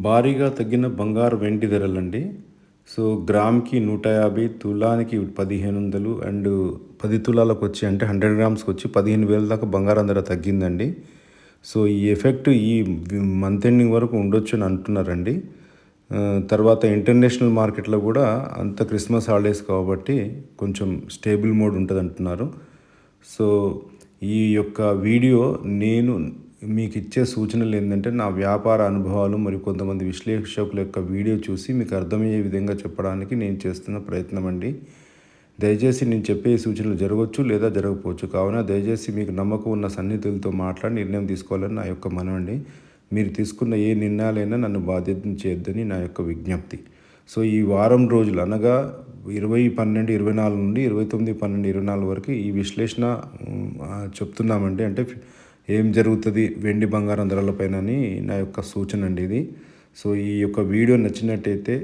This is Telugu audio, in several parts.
భారీగా తగ్గిన బంగారు వెండి ధరలండి. సో, గ్రామ్‌కి 150, తులానికి 1500 అండ్ 10 తులాలకొచ్చి అంటే 100 గ్రామ్స్‌కొచ్చి 15,000 దాకా బంగారం ధర తగ్గిందండి. సో, ఈ ఎఫెక్ట్ ఈ మంత్ ఎండింగ్ వరకు ఉండొచ్చని అంటున్నారండి. తర్వాత ఇంటర్నేషనల్ మార్కెట్‌లో గూడా అంత క్రిస్మస్ హాలిడేస్ కాబట్టి కొంచెం స్టేబుల్ మోడ్ ఉంటదంటున్నారు. సో, ఈ యొక్క వీడియో నేను మీకిచ్చే సూచనలేందంటే, నా వ్యాపార అనుభవాలు మరియు కొంతమంది విశ్లేషకుల యొక్క వీడియో చూసి మీకు అర్థమయ్యే విధంగా చెప్పడానికి నేను చేస్తున్న ప్రయత్నమండి. దయచేసి నేను చెప్పే ఈ సూచనలు జరగొచ్చు లేదా జరగకపోవచ్చు. కావున దయచేసి మీకు నమ్మకం ఉన్న సన్నిహితులతో మాట్లాడి నిర్ణయం తీసుకోవాలని నా యొక్క మనవండి. మీరు తీసుకున్న ఏ నిర్ణయాలైనా నన్ను బాధ్యతను చేయొద్దని నా యొక్క విజ్ఞప్తి. సో, ఈ వారం రోజులు అనగా 20/12/24 నుండి 29/12/24 వరకు ఈ విశ్లేషణ చెప్తున్నామండి. అంటే ఏం జరుగుతుంది వెండి బంగారం ధరలపైన అని నా యొక్క సూచన అండి ఇది. సో, ఈ యొక్క వీడియో నచ్చినట్టయితే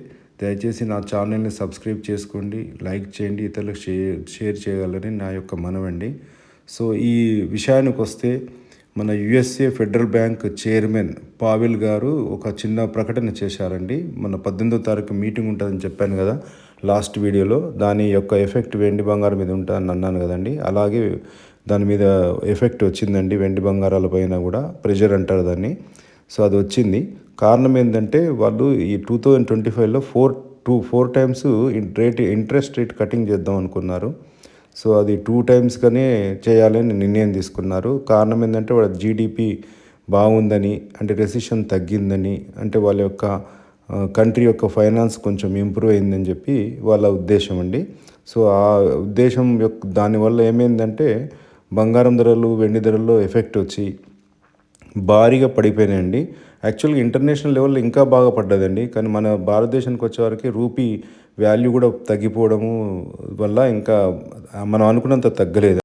దయచేసి నా ఛానల్ని సబ్స్క్రైబ్ చేసుకోండి, లైక్ చేయండి, ఇతరులకు షేర్ చేయగలరని నా యొక్క మనవండి. సో, ఈ విషయానికి వస్తే మన USA federal bank chairman Powell గారు ఒక చిన్న ప్రకటన చేశారండి. మన 18వ తారీఖు మీటింగ్ ఉంటుందని చెప్పాను కదా లాస్ట్ వీడియోలో. దాని యొక్క ఎఫెక్ట్ వెండి బంగారం మీద ఉంటుందని అన్నాను కదండి. అలాగే దాని మీద ఎఫెక్ట్ వచ్చిందండి. వెండి బంగారాల పైన కూడా ప్రెషర్ అంటారు దాన్ని. సో, అది వచ్చింది. కారణం ఏంటంటే వాళ్ళు ఈ 2025లో 4 టైమ్స్ ఇంట్రెస్ట్ రేట్ కటింగ్ చేద్దాం అనుకున్నారు. సో, అది 2 టైమ్స్‌గానే చేయాలని నిర్ణయం తీసుకున్నారు. కారణం ఏంటంటే వాళ్ళ జీడిపి బాగుందని, అంటే రెసిషన్ తగ్గిందని, అంటే వాళ్ళ యొక్క కంట్రీ యొక్క ఫైనాన్స్ కొంచెం ఇంప్రూవ్ అయిందని చెప్పి వాళ్ళ ఉద్దేశం అండి. సో, ఆ ఉద్దేశం దానివల్ల ఏమైందంటే బంగారం ధరలు, వెండి ధరల్లో ఎఫెక్ట్ వచ్చి భారీగా పడిపోయినాయండి. యాక్చువల్గా ఇంటర్నేషనల్ లెవెల్లో ఇంకా బాగా పడ్డదండి. కానీ మన భారతదేశానికి వచ్చేవరకు రూపీ వాల్యూ కూడా తగ్గిపోవడము వల్ల ఇంకా మనం అనుకున్నంత తగ్గలేదు.